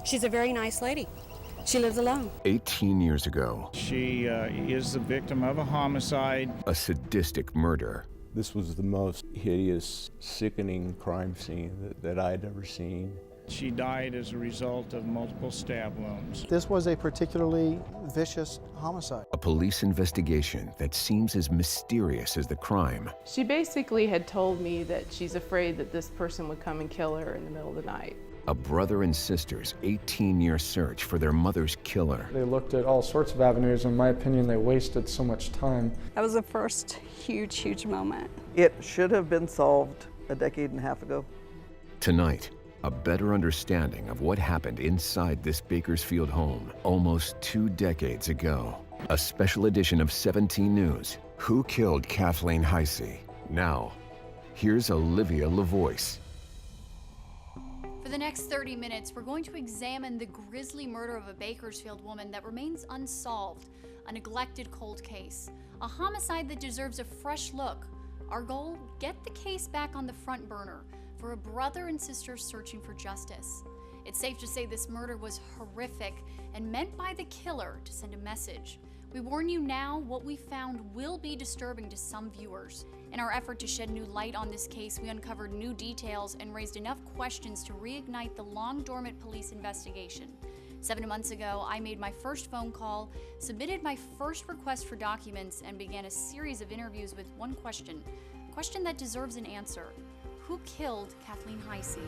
She's a very nice lady. She lives alone. 18 years ago. She is the victim of a homicide. A sadistic murder. This was the most hideous, sickening crime scene that I'd ever seen. She died as a result of multiple stab wounds. This was a particularly vicious homicide. A police investigation that seems as mysterious as the crime. She basically had told me that she's afraid that this person would come and kill her in the middle of the night. A brother and sister's 18-year search for their mother's killer. They looked at all sorts of avenues. In my opinion, they wasted so much time. That was the first huge moment. It should have been solved a decade and a half ago. Tonight, a better understanding of what happened inside this Bakersfield home almost 2 decades ago. A special edition of 17 News. Who killed Kathleen Heisey? Now, here's Olivia LaVoice. For the next 30 minutes, we're going to examine the grisly murder of a Bakersfield woman that remains unsolved, a neglected cold case, a homicide that deserves a fresh look. Our goal, get the case back on the front burner for a brother and sister searching for justice. It's safe to say this murder was horrific and meant by the killer to send a message. We warn you now, what we found will be disturbing to some viewers. In our effort to shed new light on this case, we uncovered new details and raised enough questions to reignite the long-dormant police investigation. 7 months ago, I made my first phone call, submitted my first request for documents, and began a series of interviews with one question, a question that deserves an answer. Who killed Kathleen Heisey?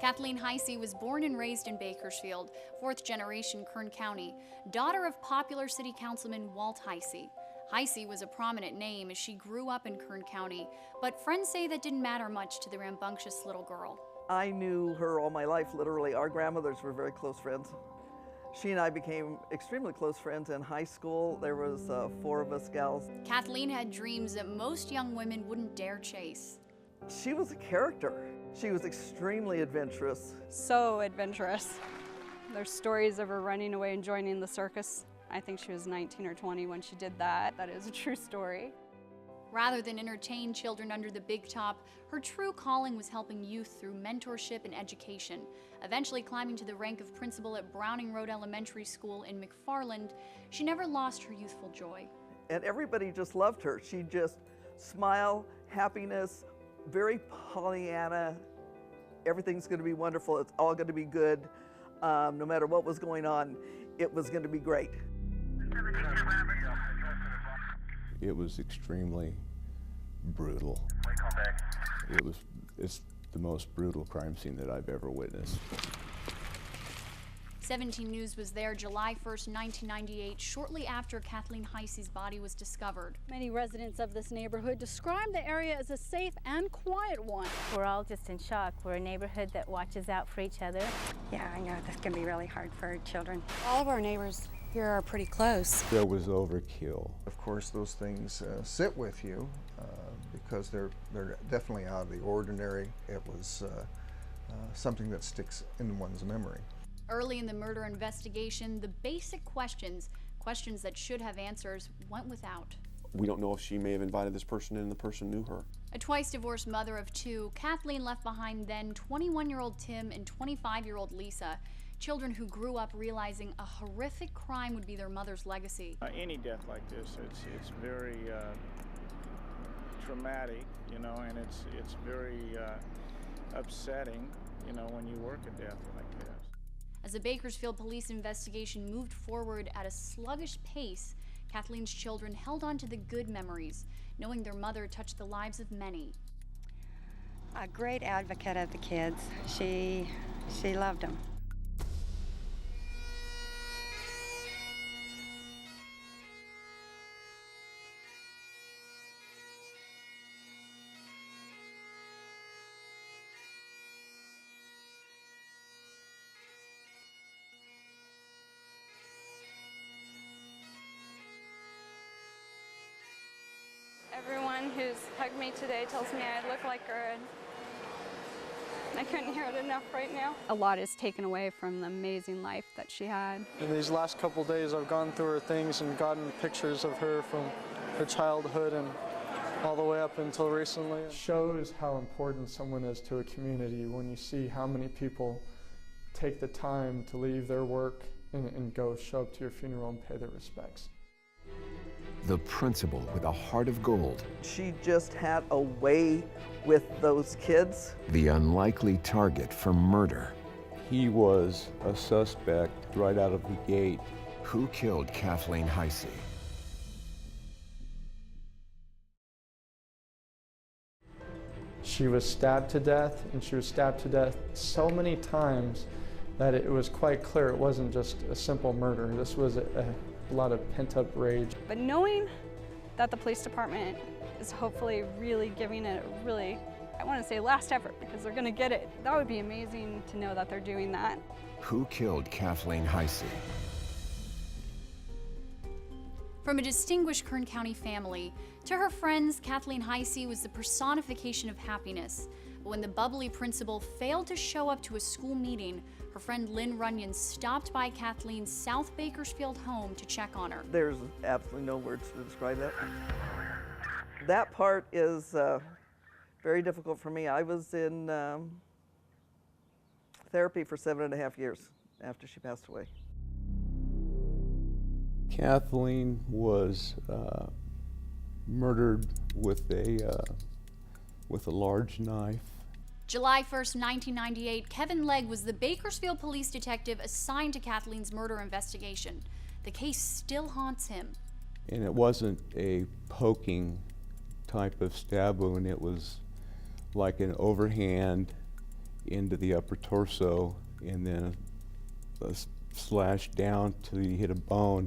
Kathleen Heisey was born and raised in Bakersfield, 4th generation Kern County, daughter of popular city councilman Walt Heisey. Heisey was a prominent name as she grew up in Kern County, but friends say that didn't matter much to the rambunctious little girl. I knew her all my life, literally. Our grandmothers were very close friends. She and I became extremely close friends in high school. There was 4 of us gals. Kathleen had dreams that most young women wouldn't dare chase. She was a character. She was extremely adventurous. So adventurous. There's stories of her running away and joining the circus. I think she was 19 or 20 when she did that. That is a true story. Rather than entertain children under the big top, her true calling was helping youth through mentorship and education. Eventually climbing to the rank of principal at Browning Road Elementary School in McFarland, she never lost her youthful joy. And everybody just loved her. She just smile, happiness, very Pollyanna. Everything's going to be wonderful. It's all going to be good. No matter what was going on, it was going to be great. It was extremely brutal. It's the most brutal crime scene that I've ever witnessed. 17 News was there July 1st, 1998, shortly after Kathleen Heisey's body was discovered. Many residents of this neighborhood describe the area as a safe and quiet one. We're all just in shock. We're a neighborhood that watches out for each other. Yeah, I know this can be really hard for children. All of our neighbors here are pretty close. There was overkill. Of course, those things sit with you because they're definitely out of the ordinary. It was something that sticks in one's memory. Early in the murder investigation, the basic questions that should have answers, went without. We don't know if she may have invited this person in and the person knew her. A twice-divorced mother of 2, Kathleen left behind then 21-year-old Tim and 25-year-old Lisa, children who grew up realizing a horrific crime would be their mother's legacy. Any death like this, it's very traumatic, you know, and it's very upsetting, you know, when you work a death like this. As the Bakersfield police investigation moved forward at a sluggish pace, Kathleen's children held on to the good memories, knowing their mother touched the lives of many. A great advocate of the kids. She loved them. Everyone who's hugged me today tells me I look like her, and I couldn't hear it enough right now. A lot is taken away from the amazing life that she had. In these last couple days, I've gone through her things and gotten pictures of her from her childhood, and all the way up until recently. It shows how important someone is to a community when you see how many people take the time to leave their work and go show up to your funeral and pay their respects. The principal with a heart of gold. She just had a way with those kids. The unlikely target for murder. He was a suspect right out of the gate. Who killed Kathleen Heisey? She was stabbed to death, and she was stabbed to death so many times that it was quite clear it wasn't just a simple murder. This was a lot of pent-up rage. But knowing that the police department is hopefully really giving it a really, I want to say last effort, because they're going to get it. That would be amazing to know that they're doing that. Who killed Kathleen Heisey? From a distinguished Kern County family, to her friends, Kathleen Heisey was the personification of happiness. But when the bubbly principal failed to show up to a school meeting, her friend Lynn Runyon stopped by Kathleen's South Bakersfield home to check on her. There's absolutely no words to describe that. That part is very difficult for me. I was in therapy for 7.5 years after she passed away. Kathleen was murdered with a large knife. July 1st, 1998, Kevin Legg was the Bakersfield police detective assigned to Kathleen's murder investigation. The case still haunts him. And it wasn't a poking type of stab wound. It was like an overhand into the upper torso and then a slash down till you hit a bone,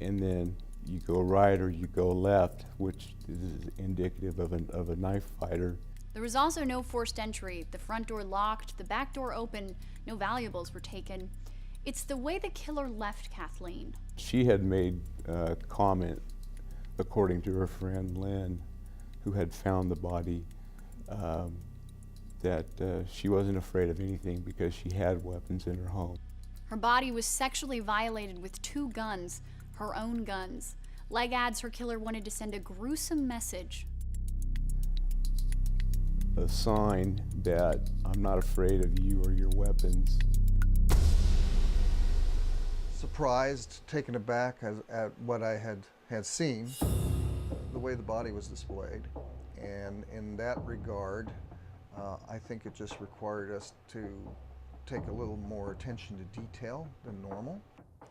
and then you go right or you go left, which is indicative of a knife fighter. There was also no forced entry, the front door locked, the back door open, no valuables were taken. It's the way the killer left Kathleen. She had made a comment, according to her friend Lynn, who had found the body, that she wasn't afraid of anything because she had weapons in her home. Her body was sexually violated with 2 guns, her own guns. Legg adds her killer wanted to send a gruesome message. A sign that I'm not afraid of you or your weapons. Surprised, taken aback at what I had seen, the way the body was displayed. And in that regard, I think it just required us to take a little more attention to detail than normal.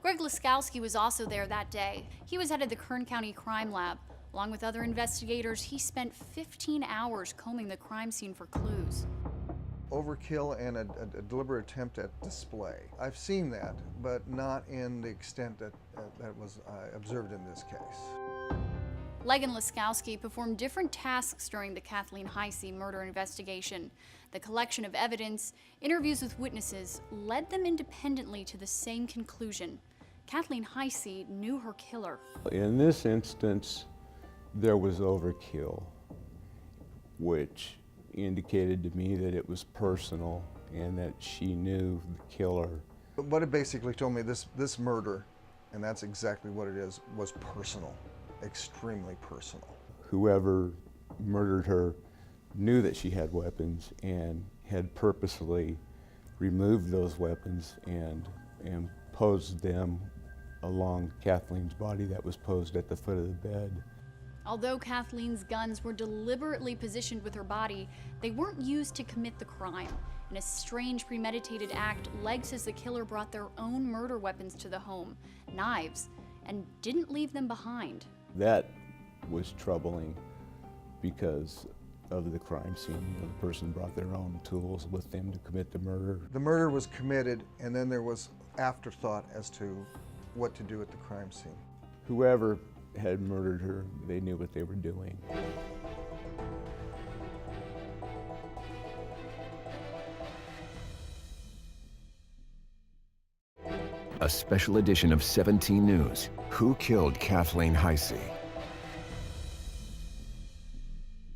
Greg Laskowski was also there that day. He was head of the Kern County Crime Lab. Along with other investigators, he spent 15 hours combing the crime scene for clues. Overkill and a deliberate attempt at display. I've seen that, but not in the extent that was observed in this case. Legg and Laskowski performed different tasks during the Kathleen Heisey murder investigation. The collection of evidence, interviews with witnesses, led them independently to the same conclusion. Kathleen Heisey knew her killer. In this instance, there was overkill, which indicated to me that it was personal and that she knew the killer. But what it basically told me, this murder, and that's exactly what it is, was personal, extremely personal. Whoever murdered her knew that she had weapons and had purposely removed those weapons and posed them along Kathleen's body that was posed at the foot of the bed. Although Kathleen's guns were deliberately positioned with her body, they weren't used to commit the crime. In a strange premeditated act, Legg says the killer brought their own murder weapons to the home, knives, and didn't leave them behind. That was troubling because of the crime scene. You know, the person brought their own tools with them to commit the murder. The murder was committed, and then there was afterthought as to what to do at the crime scene. Whoever had murdered her, they knew what they were doing. A special edition of 17 News. Who killed Kathleen Heisey?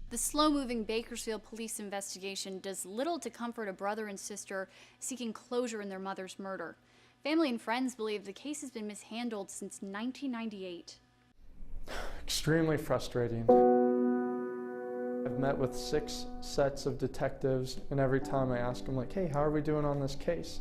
The slow-moving Bakersfield police investigation does little to comfort a brother and sister seeking closure in their mother's murder. Family and friends believe the case has been mishandled since 1998. Extremely frustrating. I've met with 6 sets of detectives, and every time I ask them, like, hey, how are we doing on this case?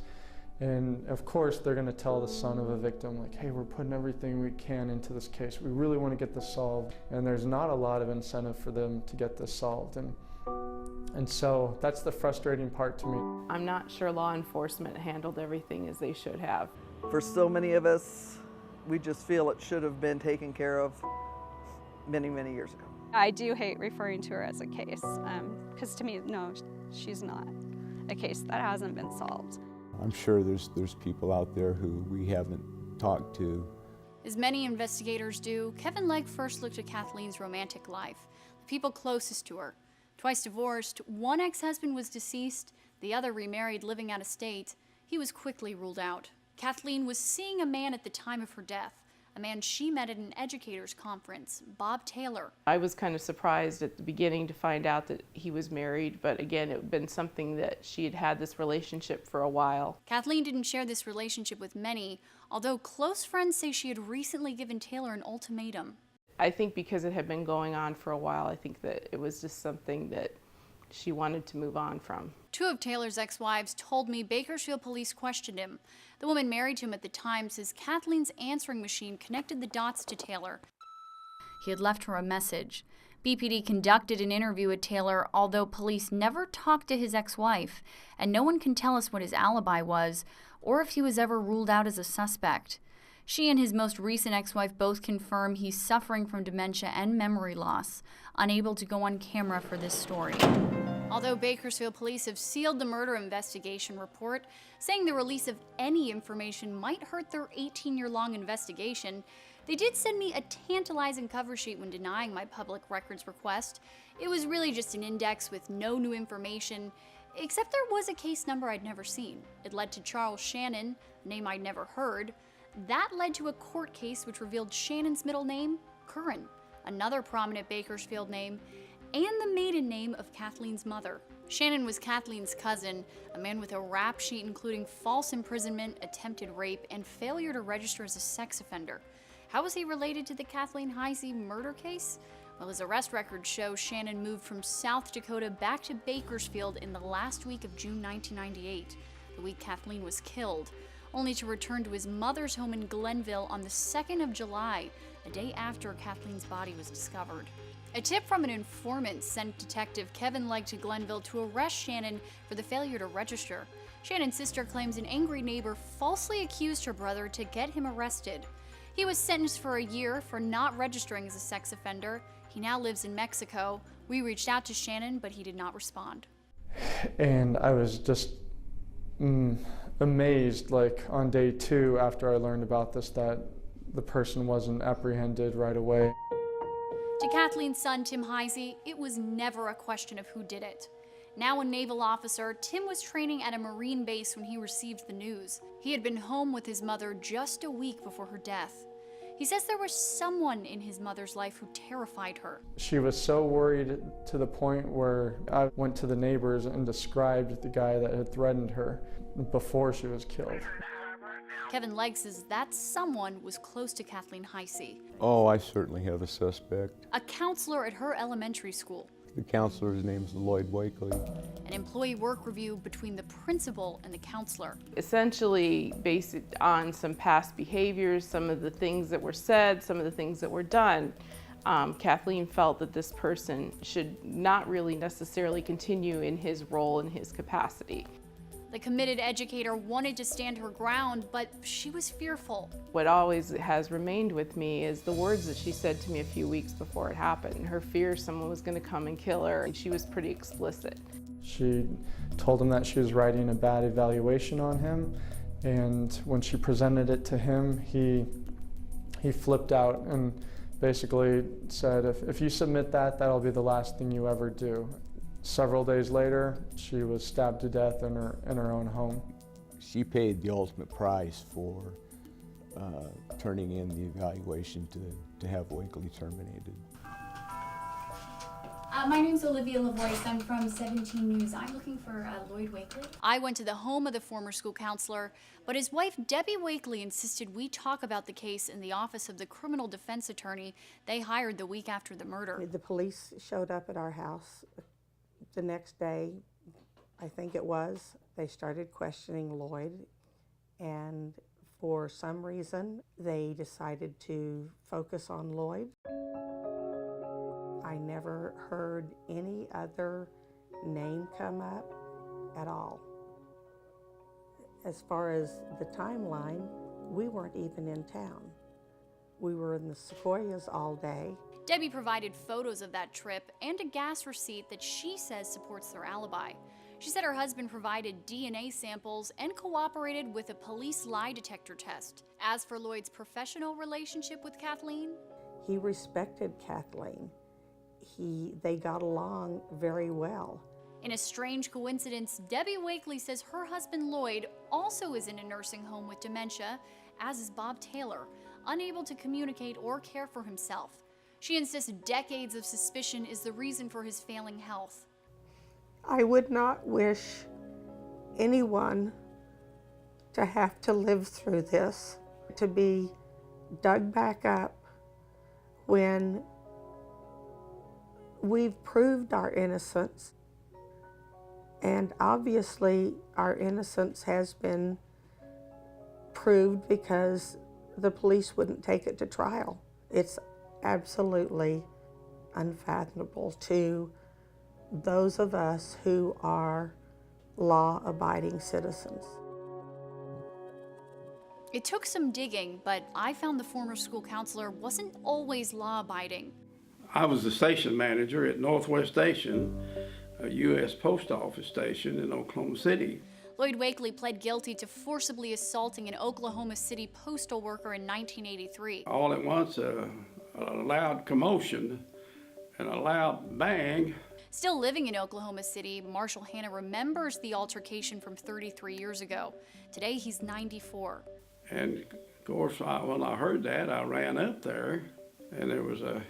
And of course, they're going to tell the son of a victim, like, hey, we're putting everything we can into this case. We really want to get this solved. And there's not a lot of incentive for them to get this solved. And so that's the frustrating part to me. I'm not sure law enforcement handled everything as they should have. For so many of us, we just feel it should have been taken care of many, many years ago. I do hate referring to her as a case, because to me, no, she's not a case that hasn't been solved. I'm sure there's people out there who we haven't talked to. As many investigators do, Kevin Legg first looked at Kathleen's romantic life, the people closest to her. Twice divorced, one ex-husband was deceased, the other remarried, living out of state. He was quickly ruled out. Kathleen was seeing a man at the time of her death, a man she met at an educators conference, Bob Taylor. I was kind of surprised at the beginning to find out that he was married, but again, it had been something that she had had this relationship for a while. Kathleen didn't share this relationship with many, although close friends say she had recently given Taylor an ultimatum. I think because it had been going on for a while, I think that it was just something that she wanted to move on from. 2 of Taylor's ex-wives told me Bakersfield police questioned him. The woman married to him at the time says Kathleen's answering machine connected the dots to Taylor. He had left her a message. BPD conducted an interview with Taylor, although police never talked to his ex-wife, and no one can tell us what his alibi was or if he was ever ruled out as a suspect. She and his most recent ex-wife both confirm he's suffering from dementia and memory loss, unable to go on camera for this story. Although Bakersfield police have sealed the murder investigation report, saying the release of any information might hurt their 18-year-long investigation, they did send me a tantalizing cover sheet when denying my public records request. It was really just an index with no new information, except there was a case number I'd never seen. It led to Charles Shannon, a name I'd never heard. That led to a court case which revealed Shannon's middle name, Curran, another prominent Bakersfield name, and the maiden name of Kathleen's mother. Shannon was Kathleen's cousin, a man with a rap sheet including false imprisonment, attempted rape, and failure to register as a sex offender. How was he related to the Kathleen Heisey murder case? Well, his arrest records show Shannon moved from South Dakota back to Bakersfield in the last week of June 1998, the week Kathleen was killed, only to return to his mother's home in Glenville on the 2nd of July, a day after Kathleen's body was discovered. A tip from an informant sent Detective Kevin Legg to Glenville to arrest Shannon for the failure to register. Shannon's sister claims an angry neighbor falsely accused her brother to get him arrested. He was sentenced for a year for not registering as a sex offender. He now lives in Mexico. We reached out to Shannon, but he did not respond. And I was just amazed, like on day 2 after I learned about this, that the person wasn't apprehended right away. To Kathleen's son, Tim Heisey, it was never a question of who did it. Now a naval officer, Tim was training at a Marine base when he received the news. He had been home with his mother just a week before her death. He says there was someone in his mother's life who terrified her. She was so worried to the point where I went to the neighbors and described the guy that had threatened her before she was killed. Kevin Legg says that someone was close to Kathleen Heisey. Oh, I certainly have a suspect. A counselor at her elementary school. The counselor's name is Lloyd Wakely. An employee work review between the principal and the counselor. Essentially based on some past behaviors, some of the things that were said, some of the things that were done, Kathleen felt that this person should not really necessarily continue in his role, in his capacity. The committed educator wanted to stand her ground, but she was fearful. What always has remained with me is the words that she said to me a few weeks before it happened. Her fear someone was going to come and kill her, and she was pretty explicit. She told him that she was writing a bad evaluation on him, and when she presented it to him, he flipped out and basically said, if you submit that, that'll be the last thing you ever do. Several days later, she was stabbed to death in her own home. She paid the ultimate price for turning in the evaluation to have Wakely terminated. My name's Olivia LaVoice. I'm from 17 News. I'm looking for Lloyd Wakely. I went to the home of the former school counselor, but his wife, Debbie Wakely, insisted we talk about the case in the office of the criminal defense attorney they hired the week after the murder. The police showed up at our house the next day, I think it was. They started questioning Lloyd, and for some reason, they decided to focus on Lloyd. I never heard any other name come up at all. As far as the timeline, we weren't even in town. We were in the Sequoias all day. Debbie provided photos of that trip and a gas receipt that she says supports their alibi. She said her husband provided DNA samples and cooperated with a police lie detector test. As for Lloyd's professional relationship with Kathleen, he respected Kathleen. They got along very well. In a strange coincidence, Debbie Wakely says her husband Lloyd also is in a nursing home with dementia, as is Bob Taylor, unable to communicate or care for himself. She insists decades of suspicion is the reason for his failing health. I would not wish anyone to have to live through this, to be dug back up when we've proved our innocence, and obviously our innocence has been proved because the police wouldn't take it to trial. It's absolutely unfathomable to those of us who are law-abiding citizens. It took some digging, but I found the former school counselor wasn't always law-abiding. I was the station manager at Northwest Station, a U.S. Post Office station in Oklahoma City. Lloyd Wakely pled guilty to forcibly assaulting an Oklahoma City postal worker in 1983. All at once, a loud commotion and a loud bang. Still living in Oklahoma City, Marshall Hanna remembers the altercation from 33 years ago. Today, he's 94. And of course, when I heard that, I ran up there, and there was a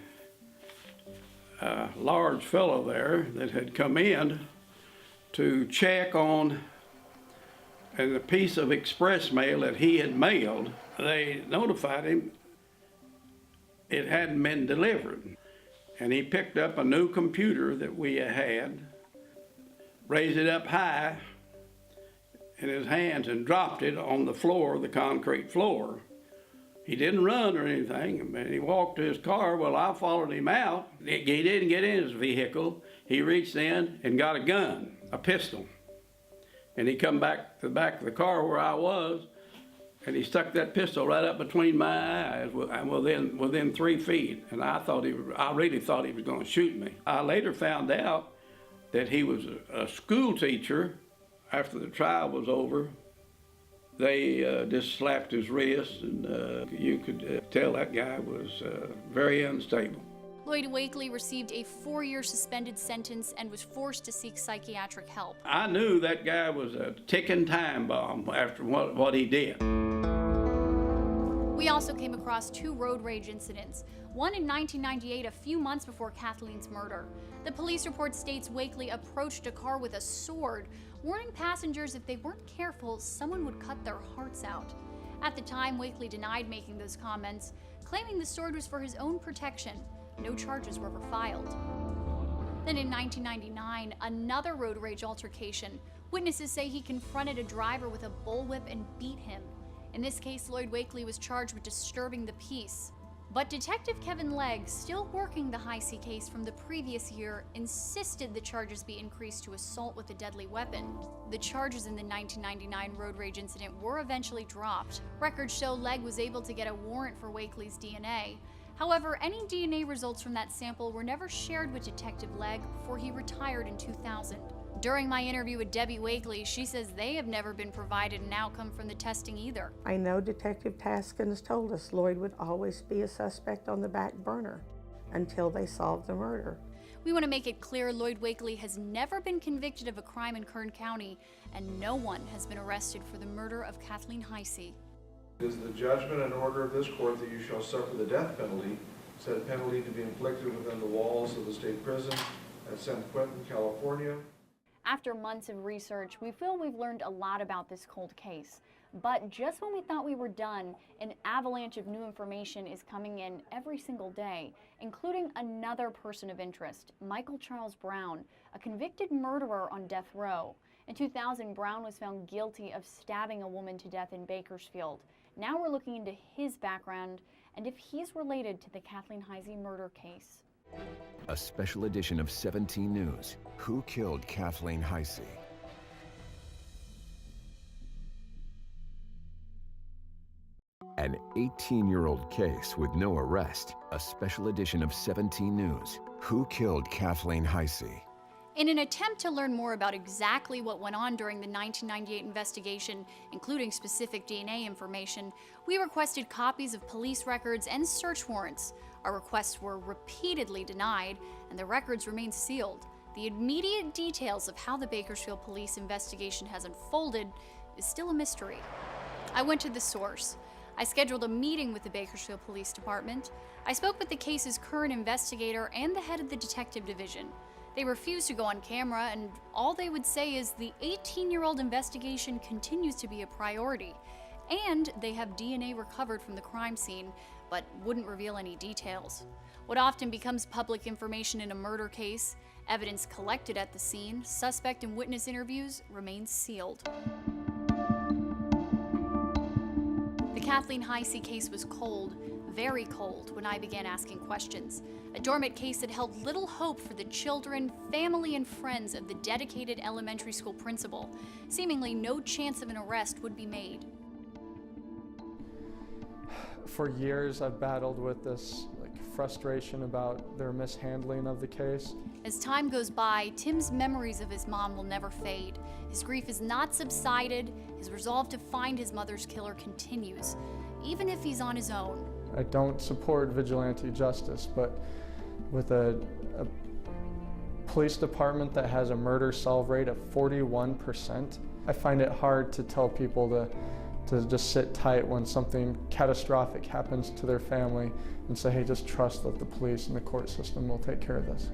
large fellow there that had come in to check on a piece of express mail that he had mailed. They notified him it hadn't been delivered. And he picked up a new computer that we had, raised it up high in his hands and dropped it on the floor, the concrete floor. He didn't run or anything, and he walked to his car. Well, I followed him out. He didn't get in his vehicle. He reached in and got a gun, a pistol. And he come back to the back of the car where I was, and he stuck that pistol right up between my eyes, within 3 feet. And I really thought he was going to shoot me. I later found out that he was a school teacher. After the trial was over, they just slapped his wrist, and you could tell that guy was very unstable. Lloyd Wakely received a 4-year suspended sentence and was forced to seek psychiatric help. I knew that guy was a ticking time bomb after what he did. We also came across 2 road rage incidents, one in 1998, a few months before Kathleen's murder. The police report states Wakely approached a car with a sword, warning passengers if they weren't careful, someone would cut their hearts out. At the time, Wakely denied making those comments, claiming the sword was for his own protection. No charges were ever filed. Then in 1999, another road rage altercation. Witnesses say he confronted a driver with a bullwhip and beat him. In this case, Lloyd Wakely was charged with disturbing the peace. But Detective Kevin Legg, still working the Heisey case from the previous year, insisted the charges be increased to assault with a deadly weapon. The charges in the 1999 road rage incident were eventually dropped. Records show Legg was able to get a warrant for Wakely's DNA. However, any DNA results from that sample were never shared with Detective Legg before he retired in 2000. During my interview with Debbie Wakely, she says they have never been provided an outcome from the testing either. I know Detective Taskin has told us Lloyd would always be a suspect on the back burner until they solved the murder. We want to make it clear Lloyd Wakely has never been convicted of a crime in Kern County, and no one has been arrested for the murder of Kathleen Heisey. It is the judgment and order of this court that you shall suffer the death penalty, said penalty to be inflicted within the walls of the state prison at San Quentin, California. After months of research, we feel we've learned a lot about this cold case. But just when we thought we were done, an avalanche of new information is coming in every single day, including another person of interest, Michael Charles Brown, a convicted murderer on death row. In 2000, Brown was found guilty of stabbing a woman to death in Bakersfield. Now we're looking into his background and if he's related to the Kathleen Heisey murder case. A special edition of 17 News. Who killed Kathleen Heisey? An 18-year-old case with no arrest. A special edition of 17 News. Who killed Kathleen Heisey? In an attempt to learn more about exactly what went on during the 1998 investigation, including specific DNA information, we requested copies of police records and search warrants. Our requests were repeatedly denied, and the records remain sealed. The immediate details of how the Bakersfield police investigation has unfolded is still a mystery. I went to the source. I scheduled a meeting with the Bakersfield Police Department. I spoke with the case's current investigator and the head of the detective division. They refused to go on camera, and all they would say is the 18-year-old investigation continues to be a priority, and they have DNA recovered from the crime scene, but wouldn't reveal any details. What often becomes public information in a murder case, evidence collected at the scene, suspect and witness interviews, remains sealed. The Kathleen Heisey case was cold, very cold, when I began asking questions. A dormant case that held little hope for the children, family, and friends of the dedicated elementary school principal. Seemingly no chance of an arrest would be made. For years, I've battled with this frustration about their mishandling of the case. As time goes by, Tim's memories of his mom will never fade. His grief has not subsided. His resolve to find his mother's killer continues, even if he's on his own. I don't support vigilante justice, but with a police department that has a murder solve rate of 41%, I find it hard to tell people to just sit tight when something catastrophic happens to their family and say, hey, just trust that the police and the court system will take care of this.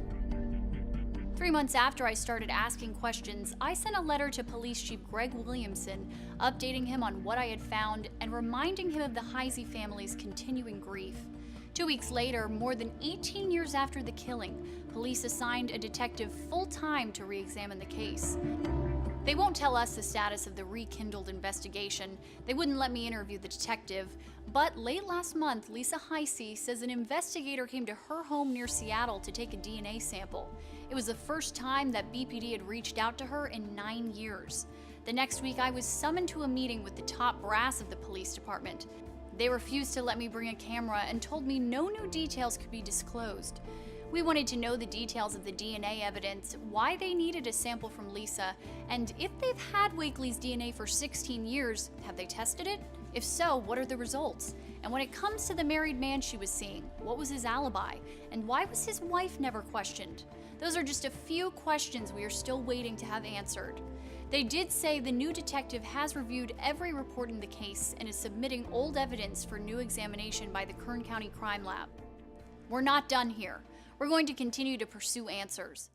3 months after I started asking questions, I sent a letter to Police Chief Greg Williamson, updating him on what I had found and reminding him of the Heisey family's continuing grief. 2 weeks later, more than 18 years after the killing, police assigned a detective full-time to re-examine the case. They won't tell us the status of the rekindled investigation. They wouldn't let me interview the detective. But late last month, Lisa Heisey says an investigator came to her home near Seattle to take a DNA sample. It was the first time that BPD had reached out to her in 9 years. The next week, I was summoned to a meeting with the top brass of the police department. They refused to let me bring a camera and told me no new details could be disclosed. We wanted to know the details of the DNA evidence, why they needed a sample from Lisa, and if they've had Wakely's DNA for 16 years, have they tested it? If so, what are the results? And when it comes to the married man she was seeing, what was his alibi? And why was his wife never questioned? Those are just a few questions we are still waiting to have answered. They did say the new detective has reviewed every report in the case and is submitting old evidence for new examination by the Kern County Crime Lab. We're not done here. We're going to continue to pursue answers.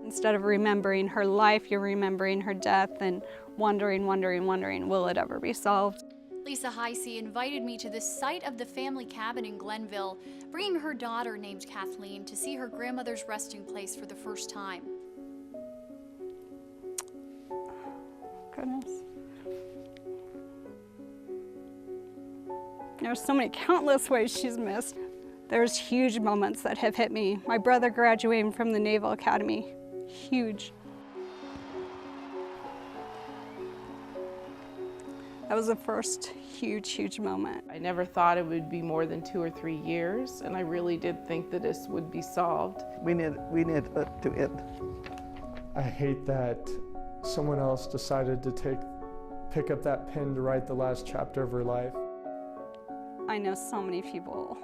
Instead of remembering her life, you're remembering her death and wondering, will it ever be solved? Lisa Heisey invited me to the site of the family cabin in Glenville, bringing her daughter named Kathleen to see her grandmother's resting place for the first time. Goodness. There's so many countless ways she's missed. There's huge moments that have hit me. My brother graduating from the Naval Academy, huge. That was the first huge moment. I never thought it would be more than 2 or 3 years, and I really did think that this would be solved. We need it to end. I hate that someone else decided to pick up that pen to write the last chapter of her life. I know so many people,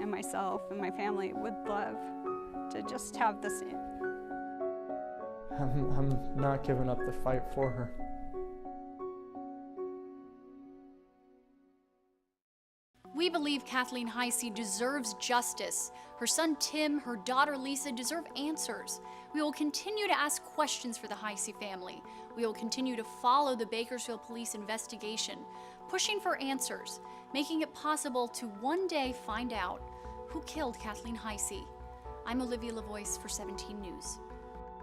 and myself and my family would love to just have this. I'm not giving up the fight for her. We We believe Kathleen Heisey deserves justice. Her son Tim, her daughter Lisa deserve answers. We will continue to ask questions for the Heisey family. We will continue to follow the Bakersfield Police investigation, pushing for answers, making it possible to one day find out who killed Kathleen Heisey. I'm Olivia Lavoie for 17 News.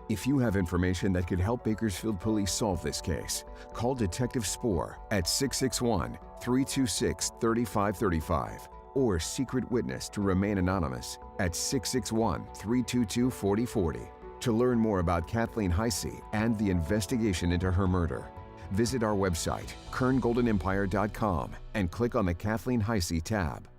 If you have information that could help Bakersfield Police solve this case, call Detective Spoor at 661-326-3535 or Secret Witness to Remain Anonymous at 661-322-4040. To learn more about Kathleen Heisey and the investigation into her murder, visit our website, kerngoldenempire.com, and click on the Kathleen Heisey tab.